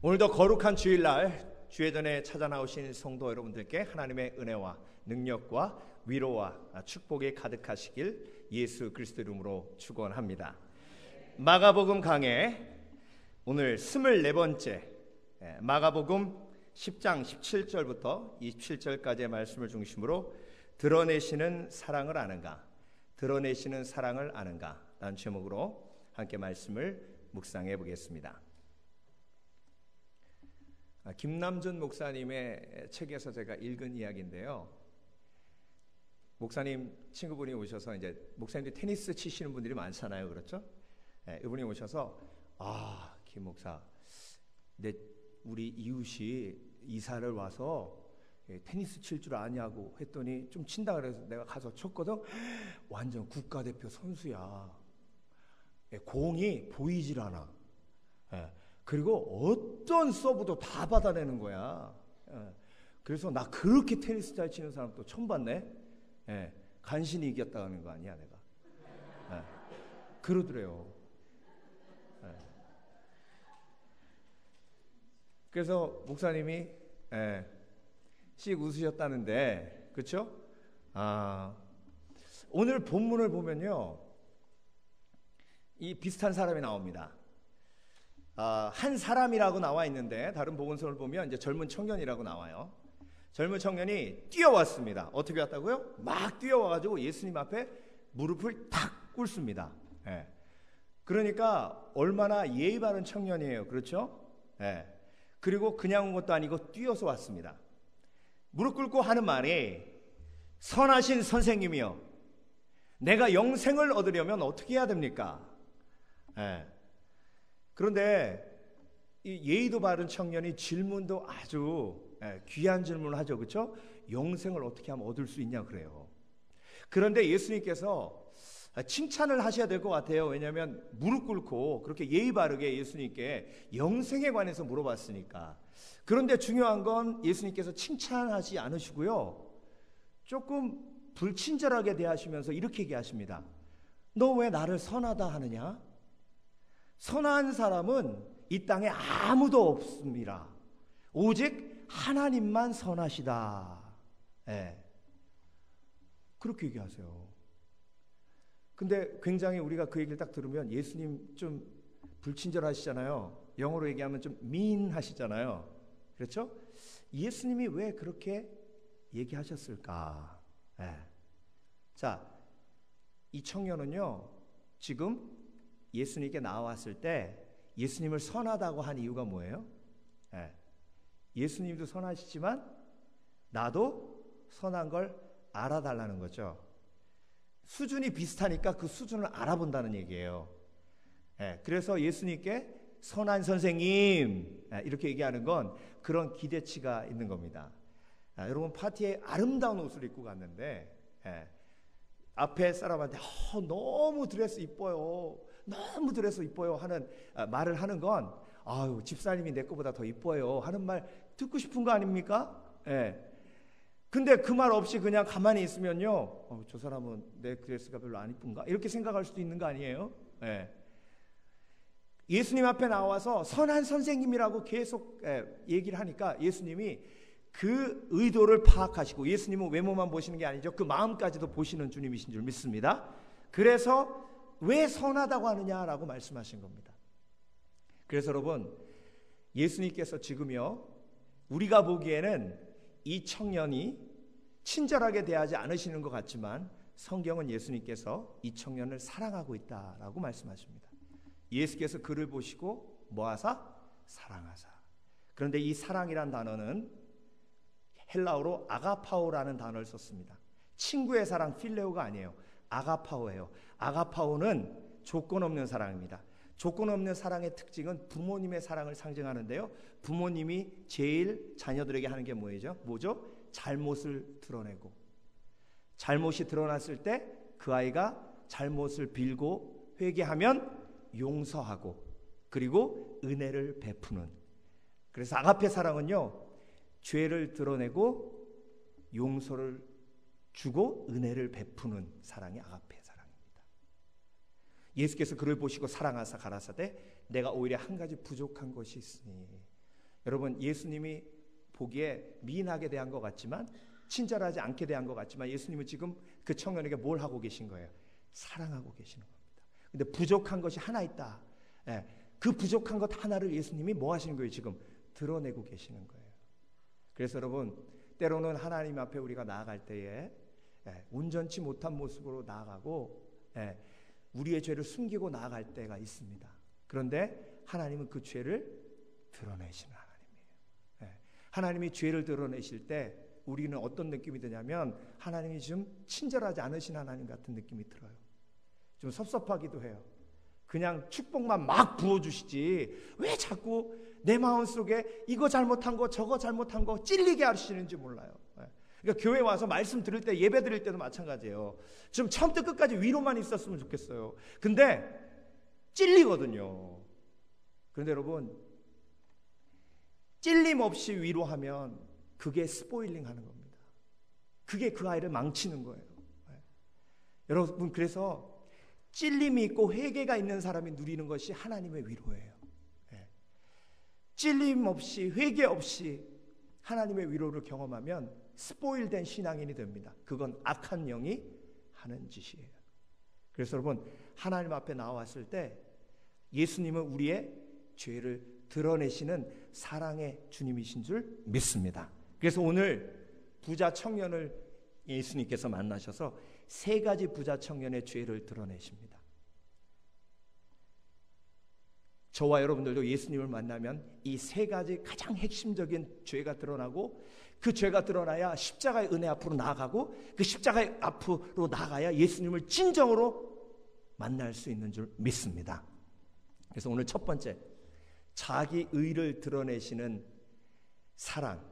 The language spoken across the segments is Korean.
오늘도 거룩한 주일날 주의 전에 찾아 나오신 성도 여러분들께 하나님의 은혜와 능력과 위로와 축복이 가득하시길 예수 그리스도 이름으로 축원합니다. 마가복음 강해 오늘 24번째 마가복음 10장 17절부터 27절까지의 말씀을 중심으로 드러내시는 사랑을 아는가, 드러내시는 사랑을 아는가 라는 제목으로 함께 말씀을 묵상해 보겠습니다. 김남준 목사님의 책에서 제가 읽은 이야기인데요. 목사님 친구분이 오셔서, 이제 목사님들이 테니스 치시는 분들이 많잖아요, 그렇죠? 이분이 오셔서 김 목사, 우리 이웃이 이사를 와서 테니스 칠 줄 아냐고 했더니 좀 친다 그래서 내가 가서 쳤거든. 완전 국가대표 선수야. 공이 보이질 않아. 그리고 어떤 서브도 다 받아내는 거야. 그래서 나 그렇게 테니스 잘 치는 사람 또 처음 봤네. 간신히 이겼다 하는 거 아니야 내가. 그러더래요. 그래서 목사님이 씩 웃으셨다는데, 그렇죠? 오늘 본문을 보면요, 이 비슷한 사람이 나옵니다. 한 사람이라고 나와 있는데 다른 복음서를 보면 이제 젊은 청년이라고 나와요. 젊은 청년이 뛰어왔습니다. 어떻게 왔다고요? 막 뛰어와가지고 예수님 앞에 무릎을 탁 꿇습니다. 그러니까 얼마나 예의 바른 청년이에요, 그렇죠? 그리고 그냥 온 것도 아니고 뛰어서 왔습니다. 무릎 꿇고 하는 말이, 선하신 선생님이여, 내가 영생을 얻으려면 어떻게 해야 됩니까? 그런데 이 예의도 바른 청년이 질문도 아주 귀한 질문을 하죠, 그렇죠? 영생을 어떻게 하면 얻을 수 있냐 그래요. 그런데 예수님께서 칭찬을 하셔야 될 것 같아요. 왜냐하면 무릎 꿇고 그렇게 예의 바르게 예수님께 영생에 관해서 물어봤으니까. 그런데 중요한 건 예수님께서 칭찬하지 않으시고요, 조금 불친절하게 대하시면서 이렇게 얘기하십니다. 너 왜 나를 선하다 하느냐? 선한 사람은 이 땅에 아무도 없습니다. 오직 하나님만 선하시다. 그렇게 얘기하세요. 근데 굉장히 우리가 그 얘기를 딱 들으면 예수님 좀 불친절하시잖아요. 영어로 얘기하면 좀 mean하시잖아요. 그렇죠? 예수님이 왜 그렇게 얘기하셨을까? 자, 이 청년은요, 지금 예수님께 나왔을 때 예수님을 선하다고 한 이유가 뭐예요? 예수님도 선하시지만 나도 선한 걸 알아달라는 거죠. 수준이 비슷하니까 그 수준을 알아본다는 얘기예요. 그래서 예수님께 선한 선생님 이렇게 얘기하는 건 그런 기대치가 있는 겁니다. 여러분, 파티에 아름다운 옷을 입고 갔는데 앞에 사람한테 너무 드레스 이뻐요, 너무 드레스 이뻐요 하는 말을 하는 건, 아유 집사님이 내 거보다 더 이뻐요 하는 말 듣고 싶은 거 아닙니까? 근데 그 말 없이 그냥 가만히 있으면요, 저 사람은 내 드레스가 별로 안 이쁜가? 이렇게 생각할 수도 있는 거 아니에요? 예수님 앞에 나와서 선한 선생님이라고 계속 얘기를 하니까 예수님이 그 의도를 파악하시고, 예수님은 외모만 보시는 게 아니죠, 그 마음까지도 보시는 주님이신 줄 믿습니다. 그래서 왜 선하다고 하느냐라고 말씀하신 겁니다. 그래서 여러분, 예수님께서 지금요, 우리가 보기에는 이 청년이 친절하게 대하지 않으시는 것 같지만 성경은 예수님께서 이 청년을 사랑하고 있다라고 말씀하십니다. 예수께서 그를 보시고 뭐하사? 사랑하사. 그런데 이 사랑이란 단어는 헬라어로 아가파오라는 단어를 썼습니다. 친구의 사랑, 필레오가 아니에요. 아가파오예요. 아가파오는 조건 없는 사랑입니다. 조건 없는 사랑의 특징은 부모님의 사랑을 상징하는데요, 부모님이 제일 자녀들에게 하는 게 뭐죠? 잘못을 드러내고, 잘못이 드러났을 때 그 아이가 잘못을 빌고 회개하면 용서하고, 그리고 은혜를 베푸는. 그래서 아가페 사랑은요, 죄를 드러내고 용서를 주고 은혜를 베푸는 사랑이 아가페 사랑입니다. 예수께서 그를 보시고 사랑하사 가라사대, 내가 오히려 한 가지 부족한 것이 있으니 여러분, 예수님이 보기에 미인하게 대한 것 같지만, 친절하지 않게 대한 것 같지만, 예수님은 지금 그 청년에게 뭘 하고 계신 거예요? 사랑하고 계시는 겁니다. 근데 부족한 것이 하나 있다. 그 부족한 것 하나를 예수님이 뭐 하시는 거예요? 지금 드러내고 계시는 거예요. 그래서 여러분, 때로는 하나님 앞에 우리가 나아갈 때에 온전치 못한 모습으로 나아가고 우리의 죄를 숨기고 나아갈 때가 있습니다. 그런데 하나님은 그 죄를 드러내시는 하나님이에요. 하나님이 죄를 드러내실 때 우리는 어떤 느낌이 드냐면, 하나님이 좀 친절하지 않으신 하나님 같은 느낌이 들어요. 좀 섭섭하기도 해요. 그냥 축복만 막 부어주시지 왜 자꾸 내 마음속에 이거 잘못한 거 저거 잘못한 거 찔리게 하시는지 몰라요. 그러니까 교회 와서 말씀 들을 때, 예배 드릴 때도 마찬가지예요. 좀 처음부터 끝까지 위로만 있었으면 좋겠어요. 근데 찔리거든요. 그런데 여러분, 찔림 없이 위로하면 그게 스포일링 하는 겁니다. 그게 그 아이를 망치는 거예요. 여러분, 그래서 찔림이 있고 회개가 있는 사람이 누리는 것이 하나님의 위로예요. 찔림 없이, 회개 없이 하나님의 위로를 경험하면 스포일된 신앙인이 됩니다. 그건 악한 영이 하는 짓이에요. 그래서 여러분, 하나님 앞에 나왔을 때 예수님은 우리의 죄를 드러내시는 사랑의 주님이신 줄 믿습니다. 그래서 오늘 부자 청년을 예수님께서 만나셔서 세 가지 부자 청년의 죄를 드러내십니다. 저와 여러분들도 예수님을 만나면 이 세 가지 가장 핵심적인 죄가 드러나고, 그 죄가 드러나야 십자가의 은혜 앞으로 나아가고, 그 십자가의 앞으로 나아가야 예수님을 진정으로 만날 수 있는 줄 믿습니다. 그래서 오늘 첫 번째, 자기 의를 드러내시는 사랑,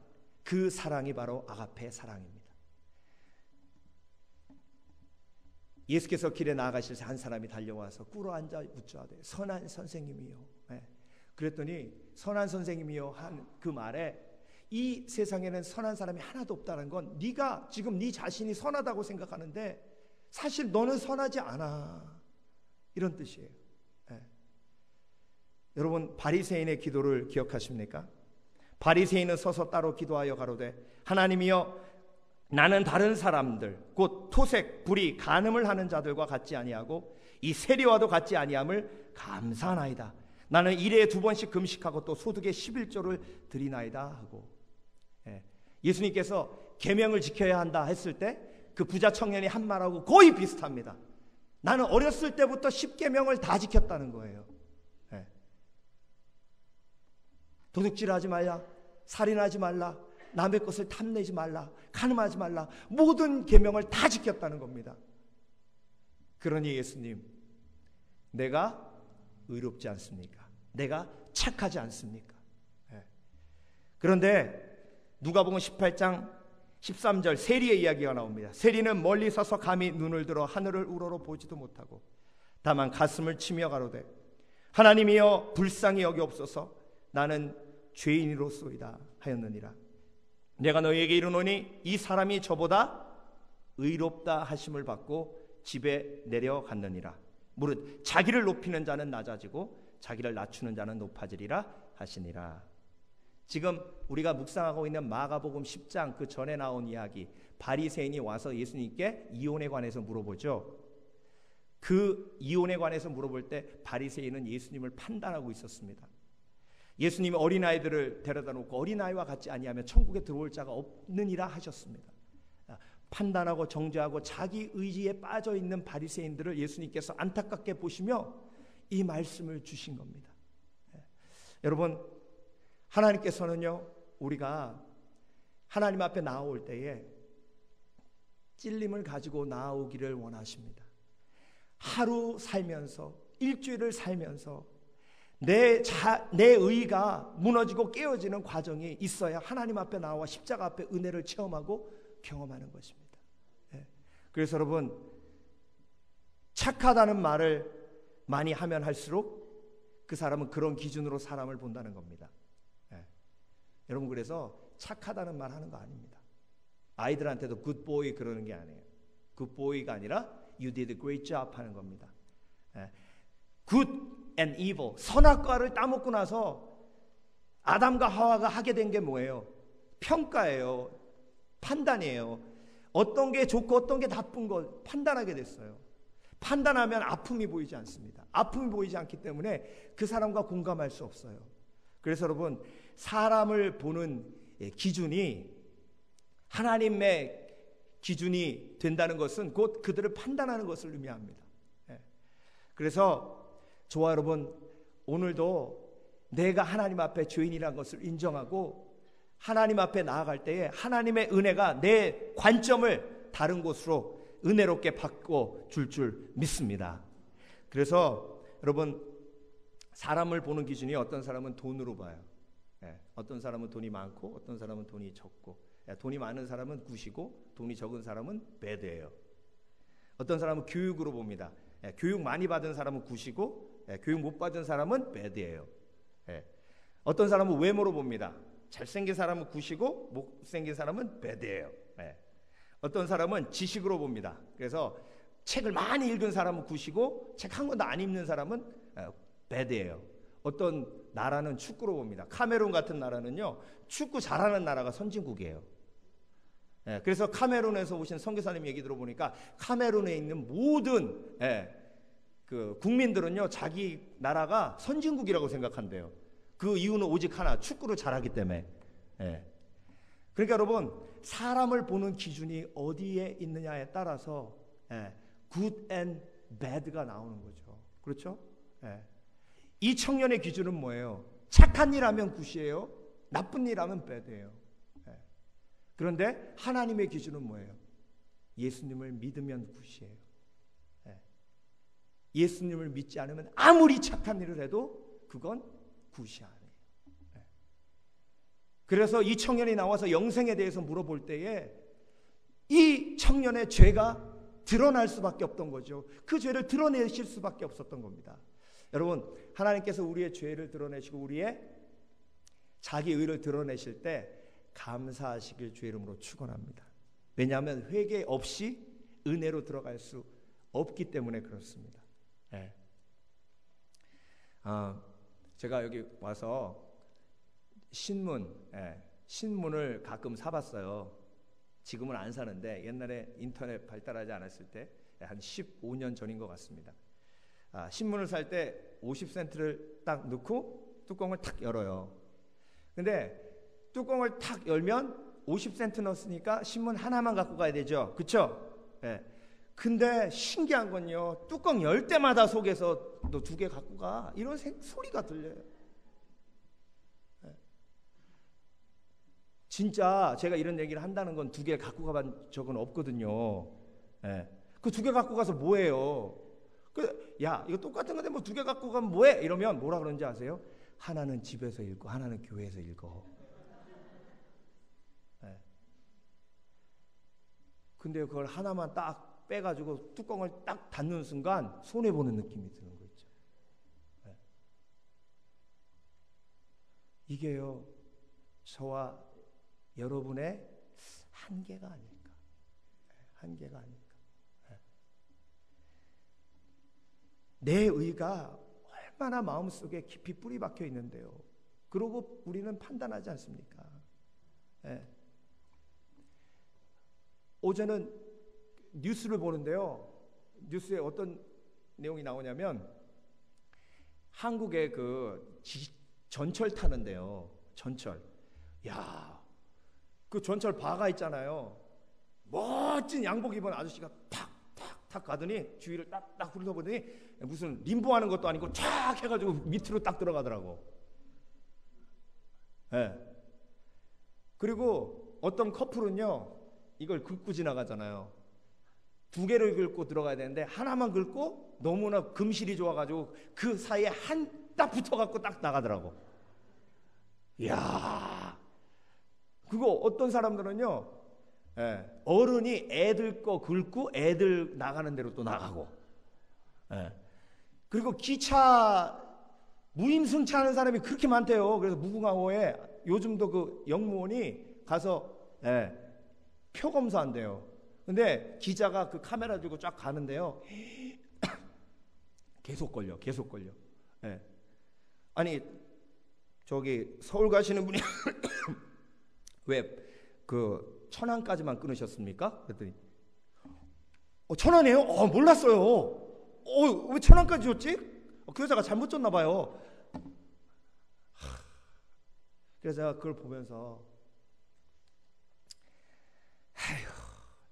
그 사랑이 바로 아가페 사랑입니다. 예수께서 길에 나아가실 때 한 사람이 달려와서 꿇어앉아 묻자되 선한 선생님이요. 그랬더니 선한 선생님이요 한 그 말에, 이 세상에는 선한 사람이 하나도 없다는 건, 네가 지금 네 자신이 선하다고 생각하는데 사실 너는 선하지 않아, 이런 뜻이에요. 여러분, 바리새인의 기도를 기억하십니까? 바리새인은 서서 따로 기도하여 가로되 하나님이여, 나는 다른 사람들 곧 토색, 불의, 간음을 하는 자들과 같지 아니하고 이 세리와도 같지 아니함을 감사하나이다. 나는 일에 2번씩 금식하고 또 소득의 11조를 드리나이다 하고, 예수님께서 계명을 지켜야 한다 했을 때 그 부자 청년이 한 말하고 거의 비슷합니다. 나는 어렸을 때부터 10계명을 다 지켰다는 거예요. 도둑질하지 말라, 살인하지 말라, 남의 것을 탐내지 말라, 간음하지 말라, 모든 계명을 다 지켰다는 겁니다. 그러니 예수님, 내가 의롭지 않습니까? 내가 착하지 않습니까? 그런데 누가복음 18장 13절 세리의 이야기가 나옵니다. 세리는 멀리 서서 감히 눈을 들어 하늘을 우러러 보지도 못하고 다만 가슴을 치며 가로되 하나님이여 불쌍히 여기옵소서, 나는 죄인이로소이다 하였느니라. 내가 너희에게 이르노니 이 사람이 저보다 의롭다 하심을 받고 집에 내려갔느니라. 무릇 자기를 높이는 자는 낮아지고 자기를 낮추는 자는 높아지리라 하시니라. 지금 우리가 묵상하고 있는 마가복음 10장 그 전에 나온 이야기, 바리새인이 와서 예수님께 이혼에 관해서 물어보죠. 그 이혼에 관해서 물어볼 때 바리새인은 예수님을 판단하고 있었습니다. 예수님이 어린아이들을 데려다 놓고 어린아이와 같지 아니하면 천국에 들어올 자가 없느니라 하셨습니다. 판단하고 정죄하고 자기 의지에 빠져있는 바리새인들을 예수님께서 안타깝게 보시며 이 말씀을 주신 겁니다. 여러분, 하나님께서는요, 우리가 하나님 앞에 나올 때에 찔림을 가지고 나오기를 원하십니다. 하루 살면서, 일주일을 살면서 내 의가 무너지고 깨어지는 과정이 있어야 하나님 앞에 나와 십자가 앞에 은혜를 체험하고 경험하는 것입니다. 그래서 여러분, 착하다는 말을 많이 하면 할수록 그 사람은 그런 기준으로 사람을 본다는 겁니다. 여러분, 그래서 착하다는 말 하는 거 아닙니다. 아이들한테도 good boy 그러는 게 아니에요. good boy가 아니라 you did a great job 하는 겁니다. good and evil, 선악과를 따먹고 나서 아담과 하와가 하게 된 게 뭐예요? 평가예요. 판단이에요. 어떤 게 좋고 어떤 게 나쁜 거 판단하게 됐어요. 판단하면 아픔이 보이지 않습니다. 아픔이 보이지 않기 때문에 그 사람과 공감할 수 없어요. 그래서 여러분, 사람을 보는 기준이 하나님의 기준이 된다는 것은 곧 그들을 판단하는 것을 의미합니다. 그래서 저와 여러분, 오늘도 내가 하나님 앞에 죄인이라는 것을 인정하고 하나님 앞에 나아갈 때에 하나님의 은혜가 내 관점을 다른 곳으로 은혜롭게 바꿔 줄 믿습니다. 그래서 여러분, 사람을 보는 기준이 어떤 사람은 돈으로 봐요. 어떤 사람은 돈이 많고 어떤 사람은 돈이 적고, 돈이 많은 사람은 굿이고 돈이 적은 사람은 배드예요. 어떤 사람은 교육으로 봅니다. 교육 많이 받은 사람은 굿이고 교육 못 받은 사람은 배드예요. 어떤 사람은 외모로 봅니다. 잘생긴 사람은 굿이고 못생긴 사람은 배드예요. 어떤 사람은 지식으로 봅니다. 그래서 책을 많이 읽은 사람은 굿이고 책 한 권도 안 읽는 사람은 배드예요. 어떤 나라는 축구로 봅니다. 카메룬 같은 나라는요, 축구 잘하는 나라가 선진국이에요. 그래서 카메룬에서 오신 선교사님 얘기 들어보니까 카메룬에 있는 모든 그 국민들은요, 자기 나라가 선진국이라고 생각한대요. 그 이유는 오직 하나, 축구를 잘하기 때문에. 그러니까 여러분, 사람을 보는 기준이 어디에 있느냐에 따라서 good and bad가 나오는 거죠. 그렇죠? 이 청년의 기준은 뭐예요? 착한 일 하면 굿이에요. 나쁜 일 하면 bad예요. 그런데 하나님의 기준은 뭐예요? 예수님을 믿으면 굿이에요. 예수님을 믿지 않으면 아무리 착한 일을 해도 그건 굿이 아니에요. 그래서 이 청년이 나와서 영생에 대해서 물어볼 때에 이 청년의 죄가 드러날 수밖에 없던 거죠. 그 죄를 드러내실 수밖에 없었던 겁니다. 여러분, 하나님께서 우리의 죄를 드러내시고 우리의 자기 의를 드러내실 때 감사하시길 주의 이름으로 축원합니다. 왜냐하면 회개 없이 은혜로 들어갈 수 없기 때문에 그렇습니다. 제가 여기 와서 신문을 가끔 사봤어요. 지금은 안 사는데 옛날에 인터넷 발달하지 않았을 때 한 15년 전인 것 같습니다. 신문을 살 때 50센트를 딱 넣고 뚜껑을 탁 열어요. 근데 뚜껑을 탁 열면 50센트 넣었으니까 신문 하나만 갖고 가야 되죠. 그쵸? 근데 신기한 건요, 뚜껑 열 때마다 속에서 너 2개 갖고 가, 이런 소리가 들려요. 진짜 제가 이런 얘기를 한다는 건 2개 갖고 가본 적은 없거든요. 그 2개 갖고 가서 뭐해요? 야, 이거 똑같은 건데 뭐 2개 갖고 가면 뭐해? 이러면 뭐라 그러는지 아세요? 하나는 집에서 읽고 하나는 교회에서 읽어. 근데 그걸 하나만 딱 빼가지고 뚜껑을 딱 닫는 순간 손해보는 느낌이 드는 거 있죠. 이게요, 저와 여러분의 한계가 아닐까. 한계가 아닐까. 내 의가 얼마나 마음속에 깊이 뿌리 박혀 있는데요. 그러고 우리는 판단하지 않습니까? 어제는 뉴스를 보는데요. 뉴스에 어떤 내용이 나오냐면 한국의 그 전철 타는데요. 전철. 야, 그 전철 바가 있잖아요. 멋진 양복 입은 아저씨가 탁 가더니 주위를 딱 훑어보더니 무슨 림보하는 것도 아니고 쫙 해가지고 밑으로 딱 들어가더라고. 그리고 어떤 커플은요, 이걸 긁고 지나가잖아요. 2개를 긁고 들어가야 되는데 하나만 긁고 너무나 금실이 좋아가지고 그 사이에 딱 붙어갖고 딱 나가더라고. 이야, 그거 어떤 사람들은요, 어른이 애들 거 긁고 애들 나가는 대로 또 나가고, 그리고 기차 무임승차하는 사람이 그렇게 많대요. 그래서 무궁화호에 요즘도 그 영무원이 가서 표 검사한대요. 근데 기자가 그 카메라 들고 쫙 가는데요, 계속 걸려. 아니 저기 서울 가시는 분이 왜 그 천안까지만 끊으셨습니까? 그랬더니 천안이에요? 몰랐어요. 왜 천안까지 줬지? 그 여자가 잘못 줬나 봐요. 그래서 제가 그걸 보면서 아휴,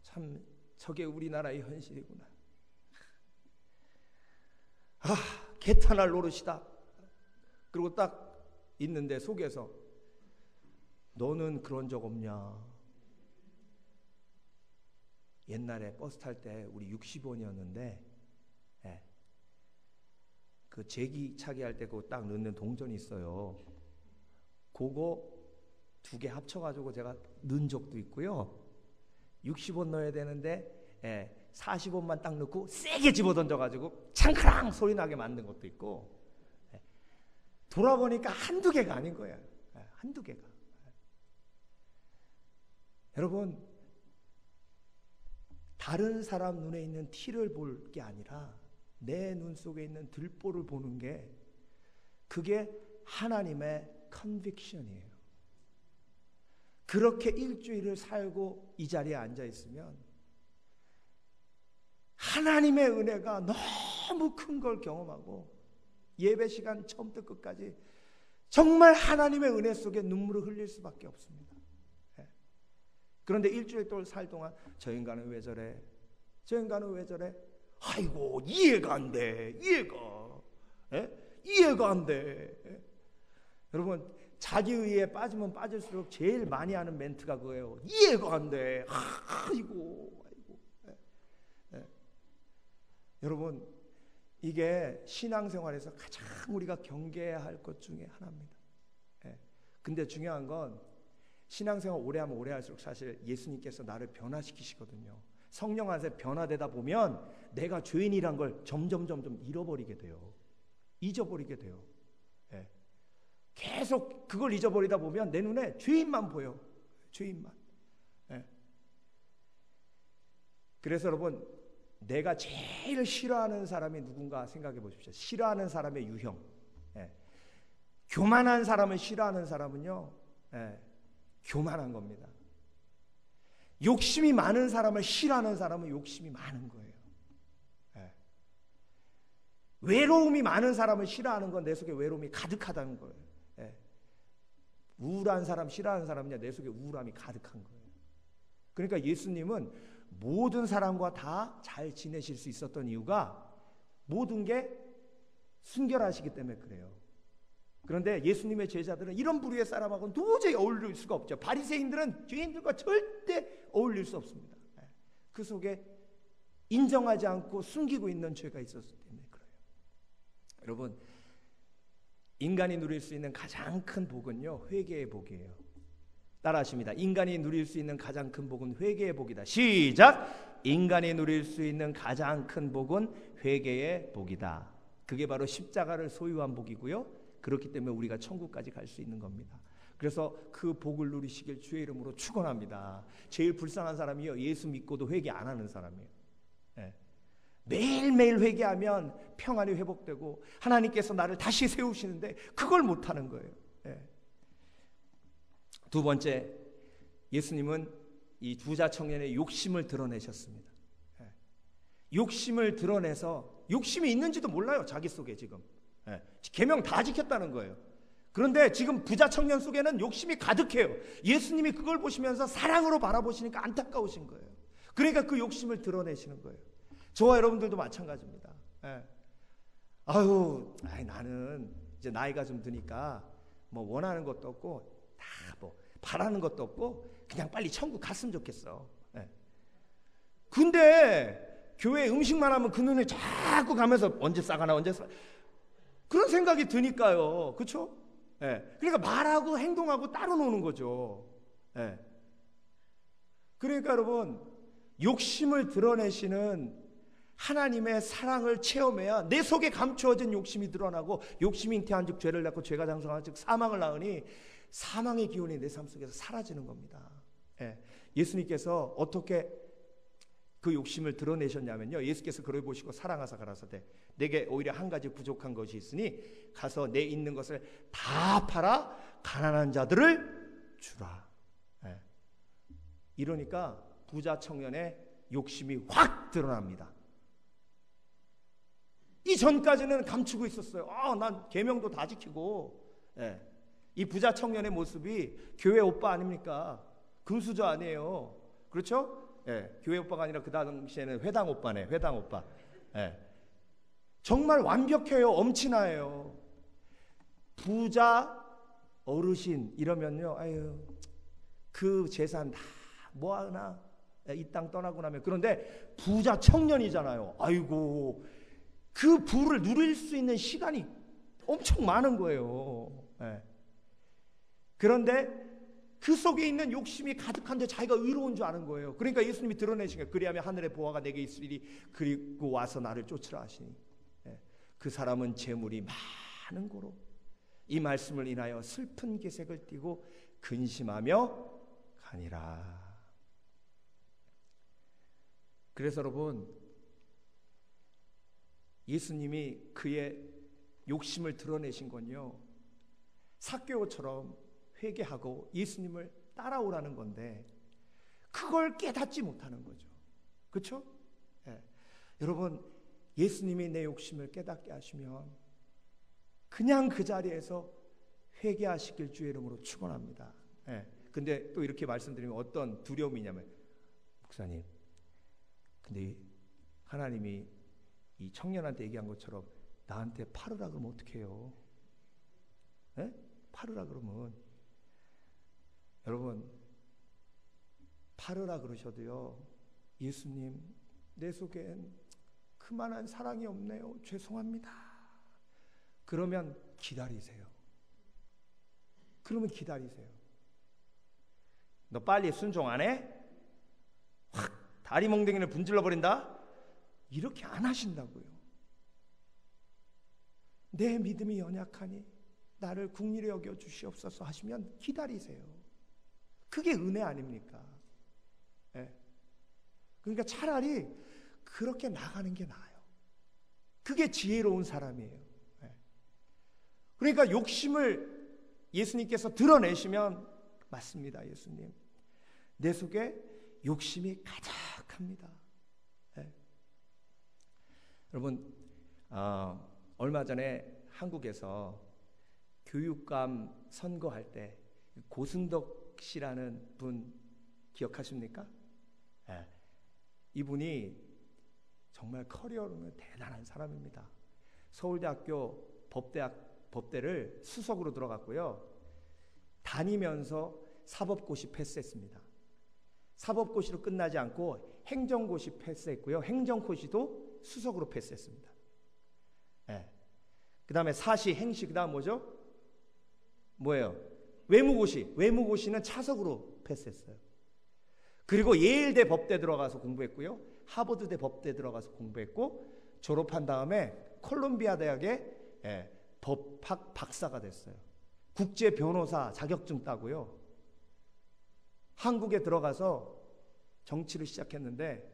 참 저게 우리나라의 현실이구나. 개탄할 노릇이다. 그리고 딱 있는데 속에서 너는 그런 적 없냐? 옛날에 버스 탈 때 우리 60원이었는데 그 제기차기 할 때 그거 딱 넣는 동전이 있어요. 그거 2개 합쳐가지고 제가 넣은 적도 있고요. 60원 넣어야 되는데 40원만 딱 넣고 세게 집어던져가지고 창크랑 소리 나게 만든 것도 있고. 돌아보니까 한두 개가 아닌 거예요. 한두 개가. 여러분, 다른 사람 눈에 있는 티를 볼 게 아니라 내 눈 속에 있는 들보를 보는 게, 그게 하나님의 컨빅션이에요. 그렇게 일주일을 살고 이 자리에 앉아 있으면 하나님의 은혜가 너무 큰 걸 경험하고, 예배 시간 처음부터 끝까지 정말 하나님의 은혜 속에 눈물을 흘릴 수밖에 없습니다. 그런데 일주일 동안 살 동안 저 인간은 왜 저래? 저 인간은 왜 저래? 아이고, 이해가 안 돼. 이해가 안 돼. 여러분, 자기 의에 빠지면 빠질수록 제일 많이 하는 멘트가 그거예요. 이해가 안 돼. 아이고. 여러분, 이게 신앙생활에서 가장 우리가 경계해야 할 것 중에 하나입니다. 근데 중요한 건, 신앙생활 오래 하면 오래 할수록 사실 예수님께서 나를 변화시키시거든요. 성령 안에서 변화되다 보면 내가 죄인이란 걸 점점 잃어버리게 돼요. 잊어버리게 돼요. 계속 그걸 잊어버리다 보면 내 눈에 죄인만 보여. 죄인만. 그래서 여러분, 내가 제일 싫어하는 사람이 누군가 생각해 보십시오. 싫어하는 사람의 유형. 교만한 사람을 싫어하는 사람은요, 교만한 겁니다. 욕심이 많은 사람을 싫어하는 사람은 욕심이 많은 거예요. 외로움이 많은 사람을 싫어하는 건 내 속에 외로움이 가득하다는 거예요. 우울한 사람 싫어하는 사람은요, 내 속에 우울함이 가득한 거예요. 그러니까 예수님은 모든 사람과 다 잘 지내실 수 있었던 이유가 모든 게 순결하시기 때문에 그래요. 그런데 예수님의 제자들은 이런 부류의 사람하고는 도저히 어울릴 수가 없죠. 바리새인들은 죄인들과 절대 어울릴 수 없습니다. 그 속에 인정하지 않고 숨기고 있는 죄가 있었기 때문에 그래요. 여러분, 인간이 누릴 수 있는 가장 큰 복은요, 회개의 복이에요. 따라하십니다. 인간이 누릴 수 있는 가장 큰 복은 회개의 복이다. 시작! 인간이 누릴 수 있는 가장 큰 복은 회개의 복이다. 그게 바로 십자가를 소유한 복이고요, 그렇기 때문에 우리가 천국까지 갈 수 있는 겁니다. 그래서 그 복을 누리시길 주의 이름으로 축원합니다. 제일 불쌍한 사람이요, 예수 믿고도 회개 안 하는 사람이에요. 매일매일 회개하면 평안이 회복되고 하나님께서 나를 다시 세우시는데 그걸 못하는 거예요. 두 번째, 예수님은 이 부자 청년의 욕심을 드러내셨습니다. 욕심을 드러내서, 욕심이 있는지도 몰라요, 자기 속에 지금. 계명 다 지켰다는 거예요. 그런데 지금 부자 청년 속에는 욕심이 가득해요. 예수님이 그걸 보시면서 사랑으로 바라보시니까 안타까우신 거예요. 그러니까 그 욕심을 드러내시는 거예요. 저와 여러분들도 마찬가지입니다. 나는 이제 나이가 좀 드니까 뭐 원하는 것도 없고 다 뭐 바라는 것도 없고 그냥 빨리 천국 갔으면 좋겠어. 근데 교회 음식만 하면 그 눈에 자꾸 가면서 언제 싸가나 그런 생각이 드니까요. 그렇죠? 그러니까 말하고 행동하고 따로 노는 거죠. 그러니까 여러분, 욕심을 드러내시는 하나님의 사랑을 체험해야 내 속에 감추어진 욕심이 드러나고, 욕심이 잉태한 즉 죄를 낳고 죄가 장성한 즉 사망을 낳으니 사망의 기운이 내 삶 속에서 사라지는 겁니다. 예수님께서 어떻게 그 욕심을 드러내셨냐면요, 예수께서 그를 보시고 사랑하사 가라사대 내게 오히려 한 가지 부족한 것이 있으니 가서 내 있는 것을 다 팔아 가난한 자들을 주라. 예. 이러니까 부자 청년의 욕심이 확 드러납니다. 이전까지는 감추고 있었어요. 난 계명도 다 지키고. 예. 이 부자 청년의 모습이 교회 오빠 아닙니까? 금수저 아니에요. 그렇죠? 예. 교회 오빠가 아니라 그 당시에는 회당 오빠네. 회당 오빠. 예. 정말 완벽해요. 엄친아예요. 부자 어르신 이러면요, 아유, 그 재산 다 뭐하나 이 땅 떠나고 나면. 그런데 부자 청년이잖아요. 아이고, 그 부를 누릴 수 있는 시간이 엄청 많은 거예요. 예. 그런데 그 속에 있는 욕심이 가득한데 자기가 의로운 줄 아는 거예요. 그러니까 예수님이 드러내신 거예요. 그리하면 하늘의 보화가 내게 있으리니 그리고 와서 나를 쫓으라 하시니. 예. 그 사람은 재물이 많은 고로 이 말씀을 인하여 슬픈 기색을 띠고 근심하며 가니라. 그래서 여러분, 예수님이 그의 욕심을 드러내신 건요, 삭개오처럼 회개하고 예수님을 따라오라는 건데 그걸 깨닫지 못하는 거죠. 그렇죠? 예. 여러분, 예수님이 내 욕심을 깨닫게 하시면 그냥 그 자리에서 회개하시길 주의 이름으로 축원합니다. 예. 근데 또 이렇게 말씀드리면 어떤 두려움이냐면, 목사님, 근데 하나님이 이 청년한테 얘기한 것처럼 나한테 팔으라 그러면 어떡해요? 예? 팔으라 그러면, 여러분, 팔으라 그러셔도요, 예수님, 내 속엔 그만한 사랑이 없네요. 죄송합니다. 그러면 기다리세요. 그러면 기다리세요. 너 빨리 순종 안 해? 확 다리 몽둥이를 분질러 버린다? 이렇게 안 하신다고요. 내 믿음이 연약하니 나를 긍휼히 여겨 주시옵소서 하시면 기다리세요. 그게 은혜 아닙니까? 예. 그러니까 차라리 그렇게 나가는 게 나아요. 그게 지혜로운 사람이에요. 예. 그러니까 욕심을 예수님께서 드러내시면, 맞습니다, 예수님, 내 속에 욕심이 가득합니다. 예. 여러분, 얼마 전에 한국에서 교육감 선거할 때 고승덕 씨라는 분 기억하십니까? 예. 이분이 정말 커리어로는 대단한 사람입니다. 서울대학교 법대를 수석으로 들어갔고요. 다니면서 사법고시 패스했습니다. 사법고시로 끝나지 않고 행정고시 패스했고요. 행정고시도 수석으로 패스했습니다. 예. 그 다음에 사시, 행시, 그 다음 뭐죠? 뭐예요? 외무고시는 차석으로 패스했어요. 그리고 예일대 법대 들어가서 공부했고요. 하버드대 법대 들어가서 공부했고, 졸업한 다음에 콜롬비아 대학의 법학 박사가 됐어요. 국제 변호사 자격증 따고요. 한국에 들어가서 정치를 시작했는데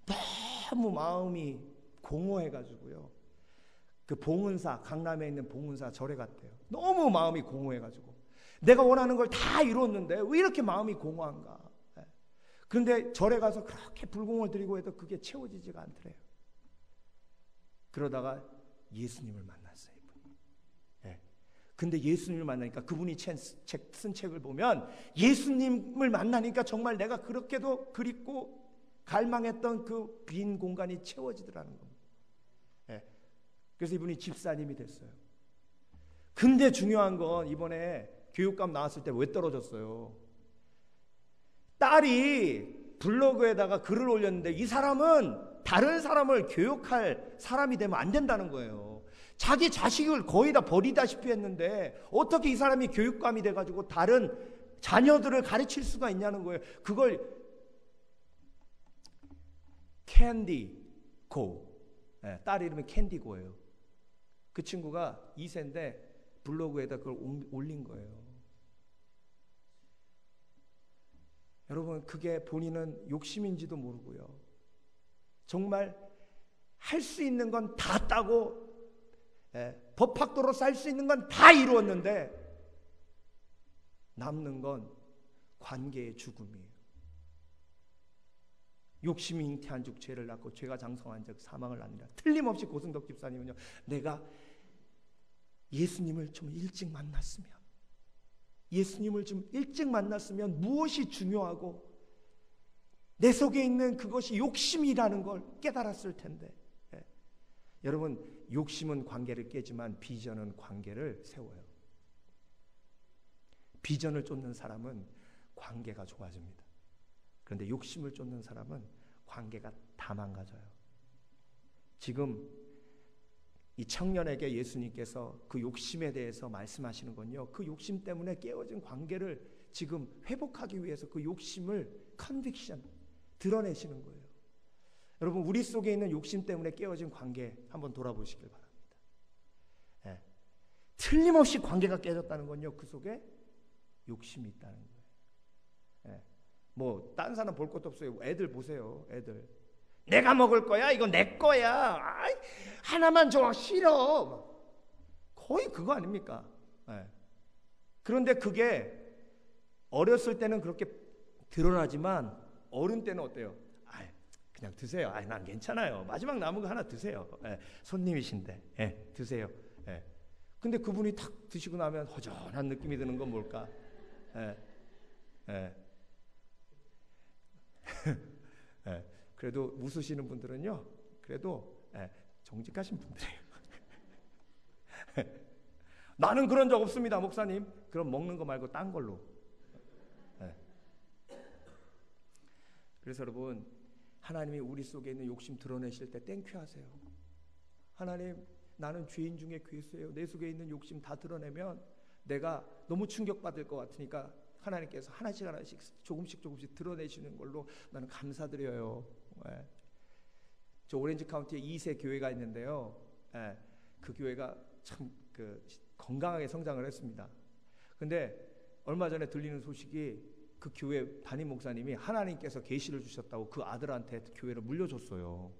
너무 마음이 공허해가지고요. 그 봉은사, 강남에 있는 봉은사 절에 갔대요. 너무 마음이 공허해가지고 내가 원하는 걸 다 이뤘는데 왜 이렇게 마음이 공허한가. 그런데 절에 가서 그렇게 불공을 드리고 해도 그게 채워지지가 않더래요. 그러다가 예수님을 만났어요, 이분이. 근데 예수님을 만나니까, 그분이 쓴 책을 보면 예수님을 만나니까 정말 내가 그렇게도 그립고 갈망했던 그 빈 공간이 채워지더라는 겁니다. 그래서 이분이 집사님이 됐어요. 근데 중요한 건, 이번에 교육감 나왔을 때 왜 떨어졌어요? 딸이 블로그에다가 글을 올렸는데 이 사람은 다른 사람을 교육할 사람이 되면 안 된다는 거예요. 자기 자식을 거의 다 버리다시피 했는데 어떻게 이 사람이 교육감이 돼가지고 다른 자녀들을 가르칠 수가 있냐는 거예요. 그걸 캔디고, 딸 이름이 캔디고예요. 그 친구가 2세인데 블로그에다 그걸 올린 거예요. 여러분, 여러분, 그게 본인은 욕심인지도 모르고요. 정말 할 수 있는 건 다 따고 법학도로 쌀 수 있는 건 다 이루었는데 남는 건 관계의 죽음이에요. 욕심이 잉태한 즉 죄를 낳고 죄가 장성한 즉 사망을 낳느니라. 틀림없이 고승덕 집사님은요, 내가 예수님을 좀 일찍 만났으면 무엇이 중요하고 내 속에 있는 그것이 욕심이라는 걸 깨달았을 텐데. 여러분, 욕심은 관계를 깨지만 비전은 관계를 세워요. 비전을 쫓는 사람은 관계가 좋아집니다. 그런데 욕심을 쫓는 사람은 관계가 다 망가져요. 지금 이 청년에게 예수님께서 그 욕심에 대해서 말씀하시는 건요, 그 욕심 때문에 깨어진 관계를 지금 회복하기 위해서 그 욕심을 컨빅션 드러내시는 거예요. 여러분, 우리 속에 있는 욕심 때문에 깨어진 관계 한번 돌아보시길 바랍니다. 틀림없이 관계가 깨졌다는 건요, 그 속에 욕심이 있다는 거예요. 뭐 딴 사람 볼 것도 없어요. 애들 보세요. 애들 내가 먹을 거야, 이거 내 거야, 아이, 하나만 줘, 싫어, 거의 그거 아닙니까? 그런데 그게 어렸을 때는 그렇게 드러나지만 어른 때는 어때요? 그냥 드세요. 난 괜찮아요. 마지막 남은 거 하나 드세요. 손님이신데 드세요. 근데 그분이 탁 드시고 나면 허전한 느낌이 드는 건 뭘까? 그래도 웃으시는 분들은요, 그래도 정직하신 분들이에요. 나는 그런 적 없습니다, 목사님. 그럼 먹는 거 말고 딴 걸로. 그래서 여러분, 하나님이 우리 속에 있는 욕심 드러내실 때 땡큐 하세요. 하나님, 나는 죄인 중에 괴수예요. 내 속에 있는 욕심 다 드러내면 내가 너무 충격받을 것 같으니까 하나님께서 하나씩 조금씩 드러내시는 걸로 나는 감사드려요. 저 오렌지 카운티에 2세 교회가 있는데요, 그 교회가 참 건강하게 성장을 했습니다. 근데 얼마 전에 들리는 소식이 그 교회 담임 목사님이 하나님께서 계시를 주셨다고 그 아들한테 교회를 물려줬어요.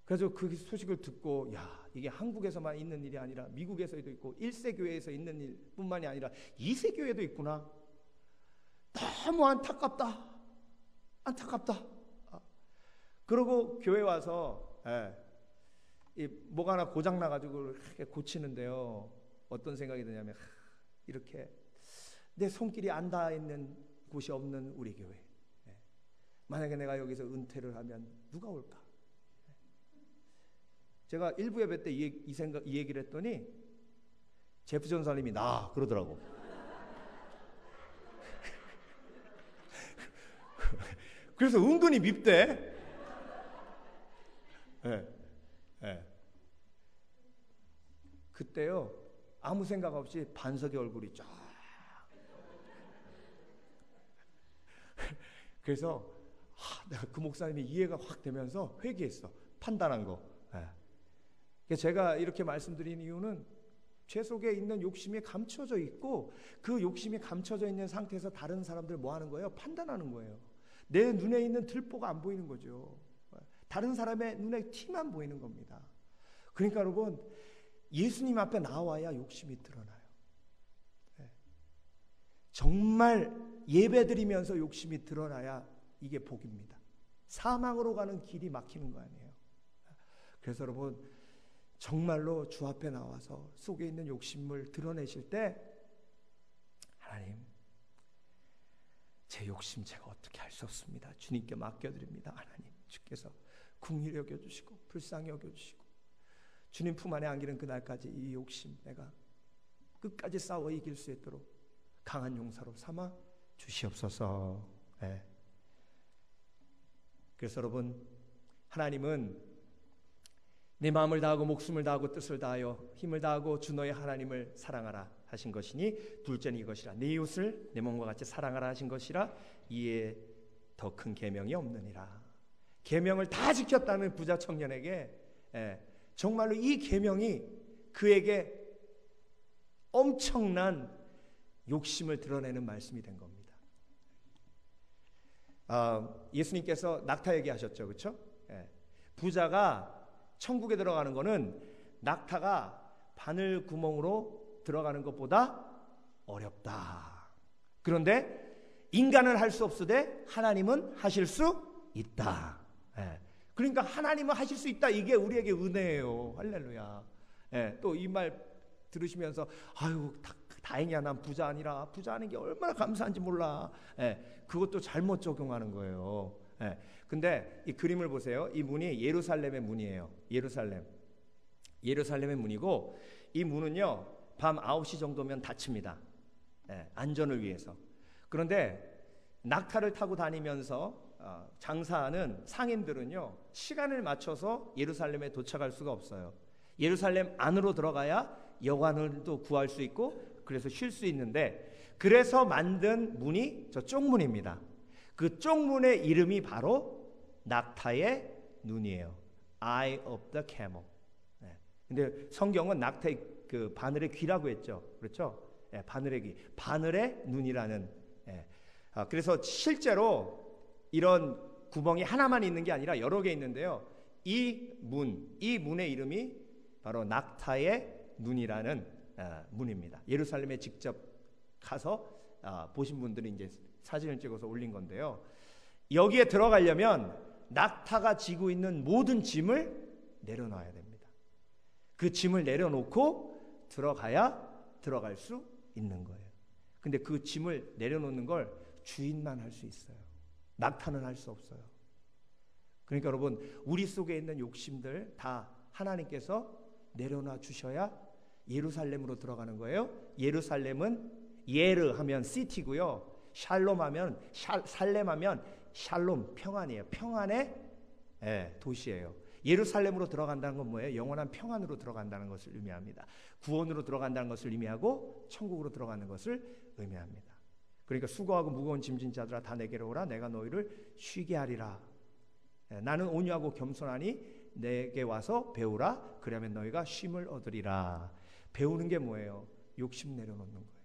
그래서 그 소식을 듣고, 이게 한국에서만 있는 일이 아니라 미국에서도 있고 1세 교회에서 있는 일뿐만이 아니라 2세 교회도 있구나. 너무 안타깝다. 그러고 교회 와서 뭐가 하나 고장 나가지고 고치는데요, 어떤 생각이 드냐면, 이렇게 내 손길이 안 닿아 있는 곳이 없는 우리 교회, 만약에 내가 여기서 은퇴를 하면 누가 올까? 제가 일부 예배 때 이 얘기를 했더니 제프 전사님이 나 그러더라고. 그래서 은근히 밉대. 그때요, 아무 생각 없이 반석의 얼굴이 쫙. 그래서 내가 그 목사님이 이해가 확 되면서 회개했어. 판단한 거. 제가 이렇게 말씀드린 이유는 제 속에 있는 욕심이 감춰져 있고, 그 욕심이 감춰져 있는 상태에서 다른 사람들 뭐 하는 거예요? 판단하는 거예요. 내 눈에 있는 들보가 안 보이는 거죠. 다른 사람의 눈에 티만 보이는 겁니다. 그러니까 여러분, 예수님 앞에 나와야 욕심이 드러나요. 정말 예배드리면서 욕심이 드러나야 이게 복입니다. 사망으로 가는 길이 막히는 거 아니에요. 그래서 여러분, 정말로 주 앞에 나와서 속에 있는 욕심을 드러내실 때, 하나님, 제 욕심 제가 어떻게 할 수 없습니다. 주님께 맡겨드립니다. 하나님, 주께서 긍휼히 여겨주시고 불쌍히 여겨주시고 주님 품 안에 안기는 그날까지 이 욕심 내가 끝까지 싸워 이길 수 있도록 강한 용사로 삼아 주시옵소서. 그래서 여러분, 하나님은 내 마음을 다하고 목숨을 다하고 뜻을 다하여 힘을 다하고 주 너의 하나님을 사랑하라 하신 것이니 둘째는 이것이라, 내 이웃을 내 몸과 같이 사랑하라 하신 것이라, 이에 더 큰 계명이 없느니라. 계명을 다 지켰다는 부자 청년에게 정말로 이 계명이 그에게 엄청난 욕심을 드러내는 말씀이 된 겁니다. 예수님께서 낙타 얘기하셨죠, 그렇죠? 부자가 천국에 들어가는 거는 낙타가 바늘 구멍으로 들어가는 것보다 어렵다. 그런데 인간은 할 수 없으되 하나님은 하실 수 있다. 그러니까 하나님은 하실 수 있다. 이게 우리에게 은혜예요. 할렐루야. 또 이 말 들으시면서 아유 다행이야, 난 부자 아니라 부자 하는 게 얼마나 감사한지 몰라. 그것도 잘못 적용하는 거예요. 근데 이 그림을 보세요. 이 문이 예루살렘의 문이에요. 예루살렘의 문이고, 이 문은요 밤 9시 정도면 닫힙니다. 안전을 위해서. 그런데 낙타를 타고 다니면서 장사하는 상인들은요 시간을 맞춰서 예루살렘에 도착할 수가 없어요. 예루살렘 안으로 들어가야 여관을도 구할 수 있고 그래서 쉴 수 있는데, 그래서 만든 문이 저 쪽문입니다. 그 쪽문의 이름이 바로 낙타의 눈이에요. Eye of the camel. 근데 성경은 낙타의 그 바늘의 귀라고 했죠. 그렇죠? 바늘의 귀, 바늘의 눈이라는. 그래서 실제로 이런 구멍이 하나만 있는 게 아니라 여러 개 있는데요. 이 문의 이름이 바로 낙타의 눈이라는 문입니다. 예루살렘에 직접 가서 보신 분들이 이제 사진을 찍어서 올린 건데요. 여기에 들어가려면 낙타가 지고 있는 모든 짐을 내려놔야 됩니다. 그 짐을 내려놓고 들어가야 들어갈 수 있는 거예요. 근데 그 짐을 내려놓는 걸 주인만 할 수 있어요. 낙타는 할 수 없어요. 그러니까 여러분, 우리 속에 있는 욕심들 다 하나님께서 내려놔 주셔야 예루살렘으로 들어가는 거예요. 예루살렘은 예르 하면 시티고요. 샬롬 하면 살렘 하면 샬롬, 평안이에요. 평안의 도시예요. 예루살렘으로 들어간다는 건 뭐예요? 영원한 평안으로 들어간다는 것을 의미합니다. 구원으로 들어간다는 것을 의미하고 천국으로 들어가는 것을 의미합니다. 그러니까 수고하고 무거운 짐진 자들아 다 내게로 오라, 내가 너희를 쉬게 하리라. 나는 온유하고 겸손하니 내게 와서 배우라, 그러면 너희가 쉼을 얻으리라. 배우는 게 뭐예요? 욕심 내려놓는 거예요.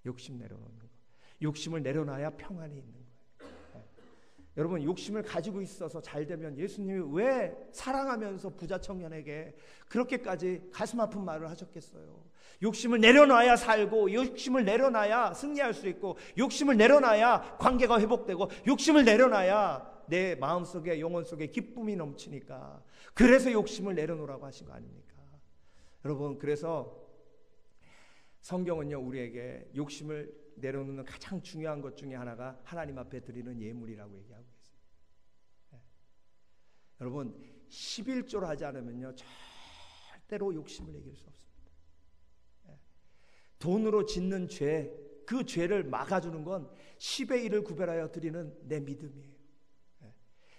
욕심 내려놓는 거. 욕심을 내려놔야 평안이 있는 거예요. 여러분, 욕심을 가지고 있어서 잘 되면 예수님이 왜 사랑하면서 부자 청년에게 그렇게까지 가슴 아픈 말을 하셨겠어요? 욕심을 내려놔야 살고, 욕심을 내려놔야 승리할 수 있고, 욕심을 내려놔야 관계가 회복되고, 욕심을 내려놔야 내 마음속에, 영혼 속에 기쁨이 넘치니까. 그래서 욕심을 내려놓으라고 하신 거 아닙니까? 여러분, 그래서 성경은요 우리에게 욕심을 내려놓는 가장 중요한 것 중에 하나가 하나님 앞에 드리는 예물이라고 얘기하고 있어요. 여러분, 11조를 하지 않으면요 절대로 욕심을 이길 수 없습니다. 돈으로 짓는 죄, 그 죄를 막아주는 건 10의 1을 구별하여 드리는 내 믿음이에요.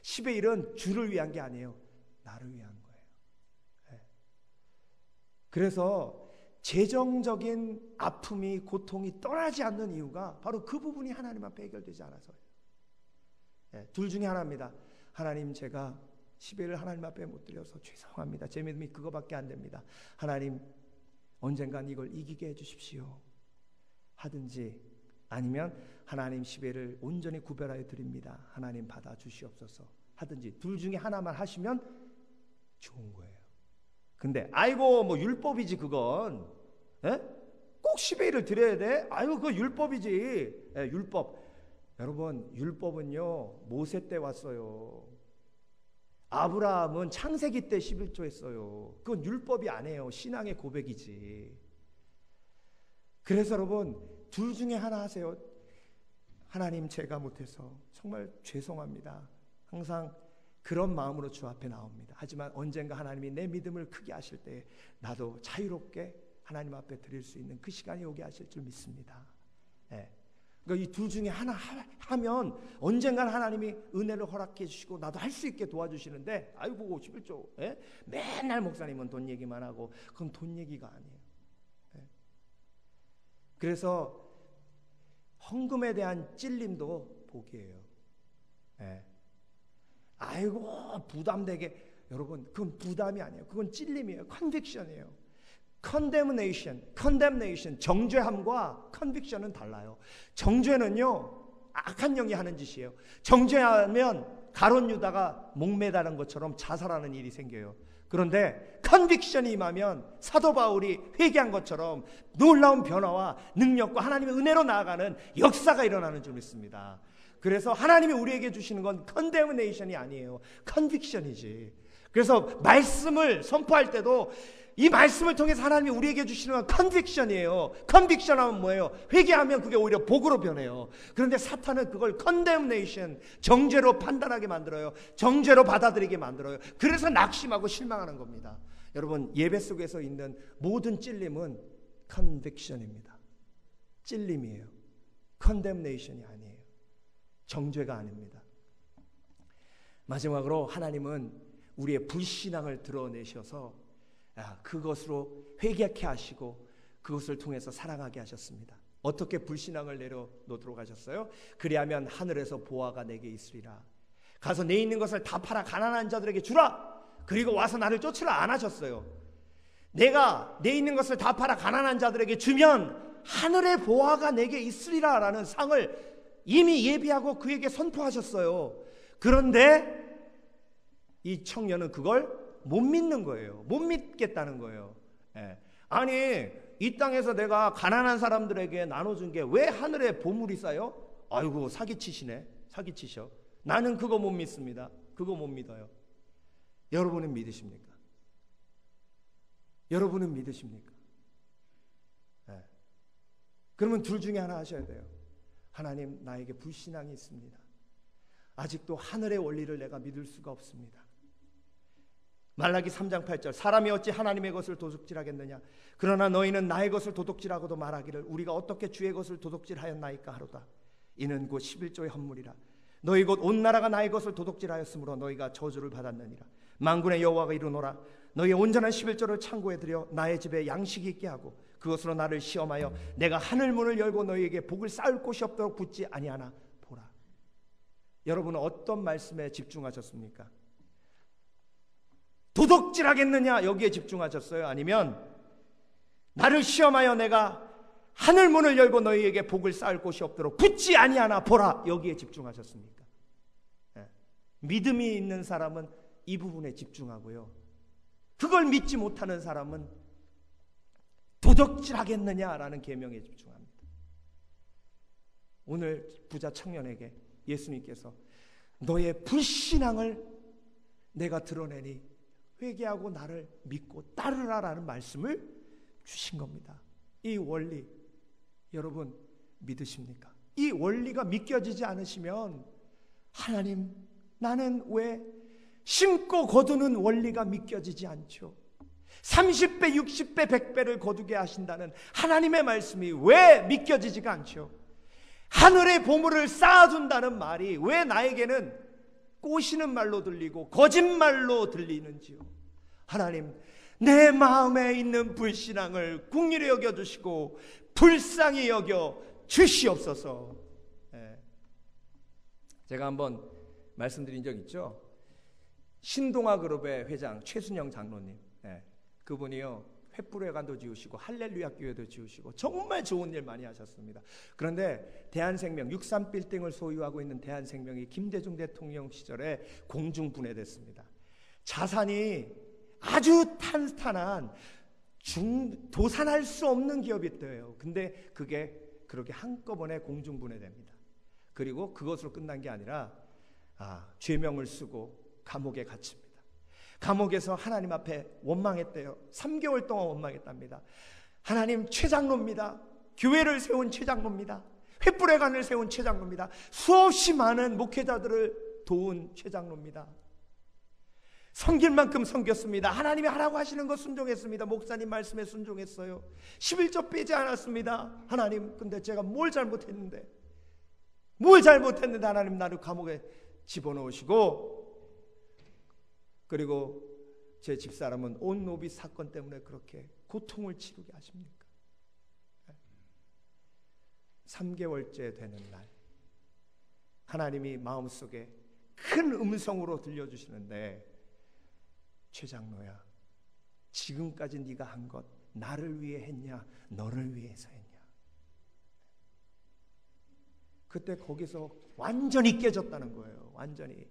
10의 1은 주를 위한 게 아니에요. 나를 위한 거예요. 그래서 재정적인 아픔이, 고통이 떠나지 않는 이유가 바로 그 부분이 하나님 앞에 해결되지 않아서예요. 둘 중에 하나입니다. 하나님, 제가 10회를 하나님 앞에 못 드려서 죄송합니다. 제 믿음이 그거밖에 안 됩니다. 하나님, 언젠간 이걸 이기게 해주십시오. 하든지, 아니면 하나님 10회를 온전히 구별하여 드립니다. 하나님 받아주시옵소서. 하든지, 둘 중에 하나만 하시면 좋은 거예요. 근데 아이고 뭐 율법이지 그건, 꼭 10의 1을 드려야 돼? 아이고 그거 율법이지. 율법. 여러분, 율법은요 모세 때 왔어요. 아브라함은 창세기 때 11조 했어요. 그건 율법이 아니에요. 신앙의 고백이지. 그래서 여러분, 둘 중에 하나 하세요. 하나님, 제가 못해서 정말 죄송합니다. 항상 그런 마음으로 주 앞에 나옵니다. 하지만 언젠가 하나님이 내 믿음을 크게 하실 때 나도 자유롭게 하나님 앞에 드릴 수 있는 그 시간이 오게 하실 줄 믿습니다. 그러니까 이 둘 중에 하나 하면 언젠간 하나님이 은혜를 허락해 주시고 나도 할 수 있게 도와주시는데, 아이고 11조 맨날 목사님은 돈 얘기만 하고, 그건 돈 얘기가 아니에요. 그래서 헌금에 대한 찔림도 복이에요. 아이고 부담되게. 여러분, 그건 부담이 아니에요. 그건 찔림이에요. 컨빅션이에요. condemnation, 정죄함과 컨빅션은 달라요. 정죄는요 악한 영이 하는 짓이에요. 정죄하면 가룟 유다가 목매다는 것처럼 자살하는 일이 생겨요. 그런데 컨빅션이 임하면 사도 바울이 회개한 것처럼 놀라운 변화와 능력과 하나님의 은혜로 나아가는 역사가 일어나는 줄 믿습니다. 그래서 하나님이 우리에게 주시는 건 컨데미네이션이 아니에요. 컨빅션이지. 그래서 말씀을 선포할 때도 이 말씀을 통해서 하나님이 우리에게 주시는 건 컨빅션이에요. 컨빅션 하면 뭐예요? 회개하면 그게 오히려 복으로 변해요. 그런데 사탄은 그걸 컨데미네이션, 정죄로 판단하게 만들어요. 정죄로 받아들이게 만들어요. 그래서 낙심하고 실망하는 겁니다. 여러분, 예배 속에서 있는 모든 찔림은 컨빅션입니다. 찔림이에요. 컨데미네이션이 아니에요. 정죄가 아닙니다. 마지막으로 하나님은 우리의 불신앙을 드러내셔서 그것으로 회개케 하시고 그것을 통해서 살아가게 하셨습니다. 어떻게 불신앙을 내려놓도록 하셨어요? 그리하면 하늘에서 보화가 내게 있으리라. 가서 내 있는 것을 다 팔아 가난한 자들에게 주라. 그리고 와서 나를 쫓으라 안 하셨어요. 내가 내 있는 것을 다 팔아 가난한 자들에게 주면 하늘의 보화가 내게 있으리라 라는 상을 이미 예비하고 그에게 선포하셨어요. 그런데 이 청년은 그걸 못 믿는 거예요. 못 믿겠다는 거예요. 아니, 이 땅에서 내가 가난한 사람들에게 나눠준 게 왜 하늘에 보물이 쌓여? 아이고, 사기치시네. 사기치셔. 나는 그거 못 믿습니다. 그거 못 믿어요. 여러분은 믿으십니까? 여러분은 믿으십니까? 그러면 둘 중에 하나 하셔야 돼요. 하나님, 나에게 불신앙이 있습니다. 아직도 하늘의 원리를 내가 믿을 수가 없습니다. 말라기 3장 8절 사람이 어찌 하나님의 것을 도둑질하겠느냐. 그러나 너희는 나의 것을 도둑질하고도 말하기를 우리가 어떻게 주의 것을 도둑질하였나이까 하로다. 이는 곧 11조의 헌물이라. 너희 곧 온 나라가 나의 것을 도둑질하였으므로 너희가 저주를 받았느니라. 만군의 여호와가 이르노라. 너희 온전한 11조를 창고에 들여 나의 집에 양식이 있게 하고 그것으로 나를 시험하여 내가 하늘문을 열고 너희에게 복을 쌓을 곳이 없도록 붙지 아니하나 보라. 여러분은 어떤 말씀에 집중하셨습니까? 도둑질하겠느냐 여기에 집중하셨어요? 아니면 나를 시험하여 내가 하늘문을 열고 너희에게 복을 쌓을 곳이 없도록 붙지 아니하나 보라 여기에 집중하셨습니까? 믿음이 있는 사람은 이 부분에 집중하고요, 그걸 믿지 못하는 사람은 도둑질하겠느냐라는 계명에 집중합니다. 오늘 부자 청년에게 예수님께서 너의 불신앙을 내가 드러내니 회개하고 나를 믿고 따르라라는 말씀을 주신 겁니다. 이 원리 여러분 믿으십니까? 이 원리가 믿겨지지 않으시면 하나님 나는 왜 심고 거두는 원리가 믿겨지지 않죠? 30배, 60배, 100배를 거두게 하신다는 하나님의 말씀이 왜 믿겨지지가 않죠? 하늘의 보물을 쌓아둔다는 말이 왜 나에게는 꼬시는 말로 들리고 거짓말로 들리는지요? 하나님, 내 마음에 있는 불신앙을 긍휼히 여겨주시고 불쌍히 여겨 주시옵소서. 제가 한번 말씀드린 적 있죠? 신동아 그룹의 회장 최순영 장로님, 그분이요 횃불회관도 지으시고 할렐루야 교회도 지으시고 정말 좋은 일 많이 하셨습니다. 그런데 대한생명 63빌딩을 소유하고 있는 대한생명이 김대중 대통령 시절에 공중분해됐습니다. 자산이 아주 탄탄한 도산할 수 없는 기업이었대요. 근데 그게 그렇게 한꺼번에 공중분해됩니다. 그리고 그것으로 끝난 게 아니라 죄명을 쓰고 감옥에 갇힙니다. 감옥에서 하나님 앞에 원망했대요. 3개월 동안 원망했답니다. 하나님, 최장로입니다. 교회를 세운 최장로입니다. 횃불회관을 세운 최장로입니다. 수없이 많은 목회자들을 도운 최장로입니다. 섬길 만큼 섬겼습니다. 하나님이 하라고 하시는 것 순종했습니다. 목사님 말씀에 순종했어요. 11조 빼지 않았습니다. 하나님, 근데 제가 뭘 잘못했는데 하나님 나를 감옥에 집어넣으시고, 그리고 제 집사람은 온노비 사건 때문에 그렇게 고통을 치르게 하십니까? 3개월째 되는 날 하나님이 마음속에 큰 음성으로 들려주시는데, 최장로야, 지금까지 네가 한 것 나를 위해 했냐 너를 위해서 했냐? 그때 거기서 완전히 깨졌다는 거예요. 완전히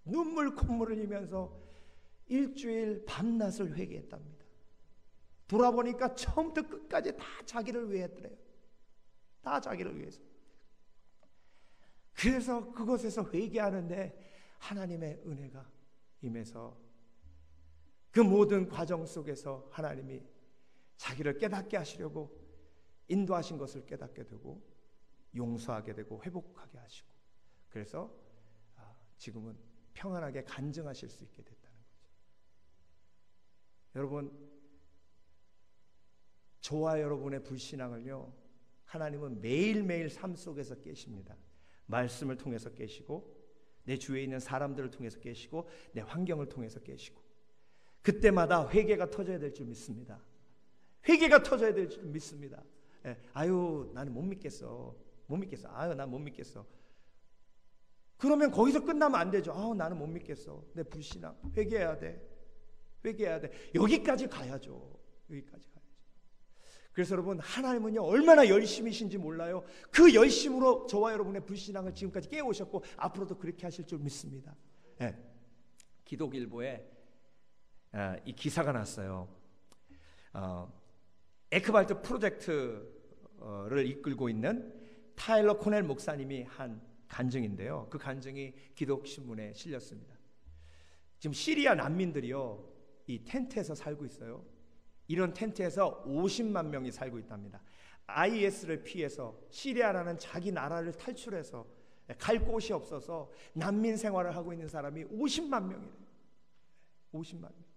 눈물 콧물을 흘리면서 일주일 밤낮을 회개했답니다. 돌아보니까 처음부터 끝까지 다 자기를 위해 했더래요. 다 자기를 위해서. 그래서 그곳에서 회개하는데 하나님의 은혜가 임해서 그 모든 과정 속에서 하나님이 자기를 깨닫게 하시려고 인도하신 것을 깨닫게 되고 용서하게 되고 회복하게 하시고, 그래서 지금은 평안하게 간증하실 수 있게 됐다는 거죠. 여러분, 저와 여러분의 불신앙을요, 하나님은 매일매일 삶 속에서 깨십니다. 말씀을 통해서 깨시고, 내 주위에 있는 사람들을 통해서 깨시고, 내 환경을 통해서 깨시고, 그때마다 회개가 터져야 될 줄 믿습니다. 회개가 터져야 될 줄 믿습니다. 아유, 나는 못 믿겠어. 아유, 난 못 믿겠어. 그러면 거기서 끝나면 안 되죠. 아우, 나는 못 믿겠어. 내 불신앙. 회개해야 돼. 여기까지 가야죠. 여기까지 가야죠. 그래서 여러분, 하나님은요, 얼마나 열심이신지 몰라요. 그 열심으로 저와 여러분의 불신앙을 지금까지 깨우셨고 앞으로도 그렇게 하실 줄 믿습니다. 기독일보에 이 기사가 났어요. 에크발트 프로젝트를 이끌고 있는 타일러 코넬 목사님이 한 간증인데요. 그 간증이 기독신문에 실렸습니다. 지금 시리아 난민들이요, 이 텐트에서 살고 있어요. 이런 텐트에서 50만 명이 살고 있답니다. IS를 피해서 시리아라는 자기 나라를 탈출해서 갈 곳이 없어서 난민 생활을 하고 있는 사람이 50만 명이래요. 50만 명.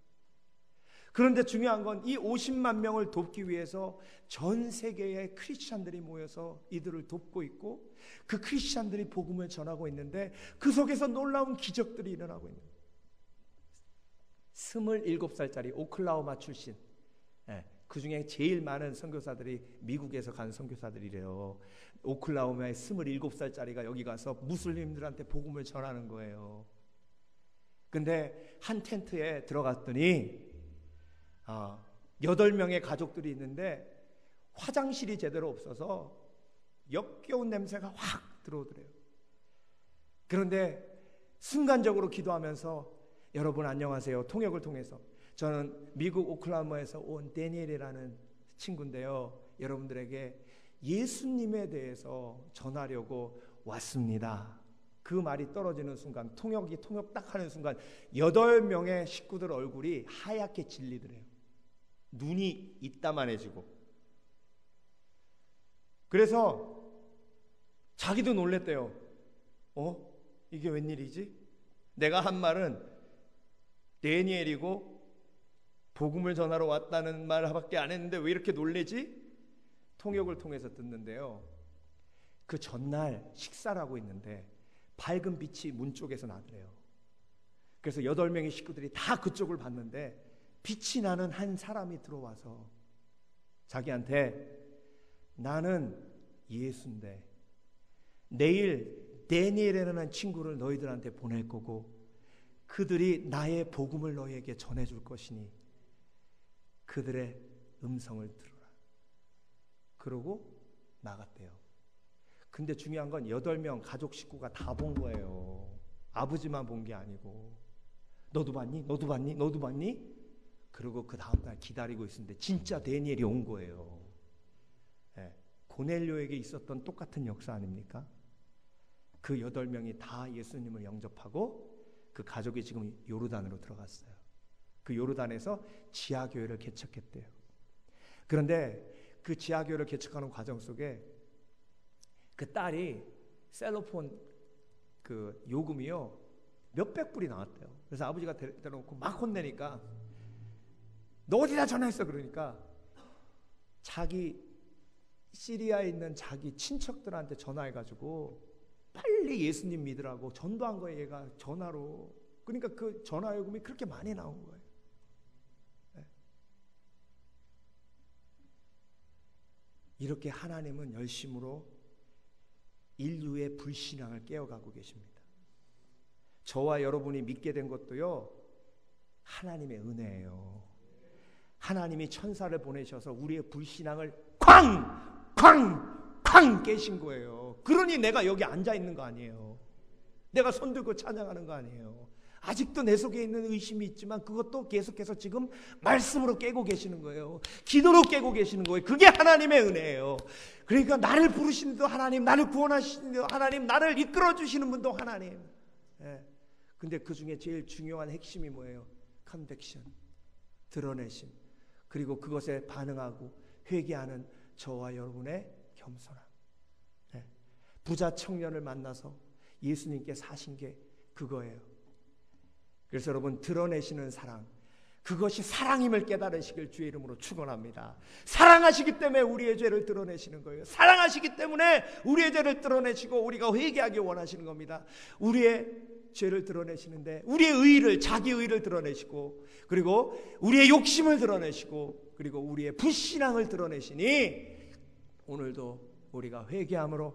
그런데 중요한 건 이 50만 명을 돕기 위해서 전 세계의 크리스찬들이 모여서 이들을 돕고 있고, 그 크리스찬들이 복음을 전하고 있는데 그 속에서 놀라운 기적들이 일어나고 있는 거예요. 27살짜리 오클라호마 출신, 그 중에 제일 많은 선교사들이 미국에서 간 선교사들이래요. 오클라호마의 27살짜리가 여기 가서 무슬림들한테 복음을 전하는 거예요. 근데 한 텐트에 들어갔더니 8명의 가족들이 있는데 화장실이 제대로 없어서 역겨운 냄새가 확 들어오더래요. 그런데 순간적으로 기도하면서, 여러분 안녕하세요, 통역을 통해서, 저는 미국 오클라호마에서 온 데니엘이라는 친구인데요, 여러분들에게 예수님에 대해서 전하려고 왔습니다. 그 말이 떨어지는 순간, 통역 딱 하는 순간 8명의 식구들 얼굴이 하얗게 질리더래요. 눈이 이따만해지고. 그래서 자기도 놀랬대요. 이게 웬일이지? 내가 한 말은 데니엘이고 복음을 전하러 왔다는 말밖에 안 했는데 왜 이렇게 놀래지? 통역을 통해서 듣는데요, 그 전날 식사를 하고 있는데 밝은 빛이 문 쪽에서 나더래요. 그래서 8명의 식구들이 다 그쪽을 봤는데 빛이 나는 한 사람이 들어와서 자기한테, 나는 예수인데 내일 데니엘이라는 친구를 너희들한테 보낼 거고 그들이 나의 복음을 너희에게 전해줄 것이니 그들의 음성을 들어라. 그러고 나갔대요. 근데 중요한 건 8명 가족 식구가 다 본 거예요. 아버지만 본 게 아니고. 너도 봤니? 너도 봤니? 너도 봤니? 그리고 그 다음날 기다리고 있었는데 진짜 데니엘이 온 거예요. 고넬료에게 있었던 똑같은 역사 아닙니까? 그 8명이 다 예수님을 영접하고 그 가족이 지금 요르단으로 들어갔어요. 그 요르단에서 지하교회를 개척했대요. 그런데 그 지하교회를 개척하는 과정 속에 그 딸이 셀로폰 그 요금이요 몇백 불이 나왔대요. 그래서 아버지가 데려놓고 막 혼내니까, 너 어디다 전화했어? 그러니까 자기 시리아에 있는 자기 친척들한테 전화해가지고 빨리 예수님 믿으라고 전도한 거예요. 얘가 전화로. 그러니까 그 전화 요금이 그렇게 많이 나온 거예요. 이렇게 하나님은 열심으로 인류의 불신앙을 깨어가고 계십니다. 저와 여러분이 믿게 된 것도요, 하나님의 은혜예요. 하나님이 천사를 보내셔서 우리의 불신앙을 쾅 깨신 거예요. 그러니 내가 여기 앉아 있는 거 아니에요. 내가 손 들고 찬양하는 거 아니에요. 아직도 내 속에 있는 의심이 있지만 그것도 계속해서 지금 말씀으로 깨고 계시는 거예요. 기도로 깨고 계시는 거예요. 그게 하나님의 은혜예요. 그러니까 나를 부르시는 분도 하나님, 나를 구원하시는 분도 하나님, 나를 이끌어 주시는 분도 하나님. 예. 근데 그 중에 제일 중요한 핵심이 뭐예요? 컨벡션, 드러내심. 그리고 그것에 반응하고 회개하는 저와 여러분의 겸손함. 예. 부자 청년을 만나서 예수님께 사신 게 그거예요. 그래서 여러분, 드러내시는 사랑, 그것이 사랑임을 깨달으시길 주의 이름으로 축원합니다. 사랑하시기 때문에 우리의 죄를 드러내시는 거예요. 사랑하시기 때문에 우리의 죄를 드러내시고 우리가 회개하기 원하시는 겁니다. 우리의 죄를 드러내시는데 우리의 의의를, 자기 의의를 드러내시고, 그리고 우리의 욕심을 드러내시고, 그리고 우리의 불신앙을 드러내시니 오늘도 우리가 회개함으로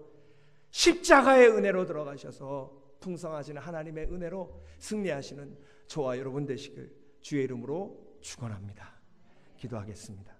십자가의 은혜로 들어가셔서 풍성하시는 하나님의 은혜로 승리하시는 저와 여러분 되시길 주의 이름으로 축원합니다. 기도하겠습니다.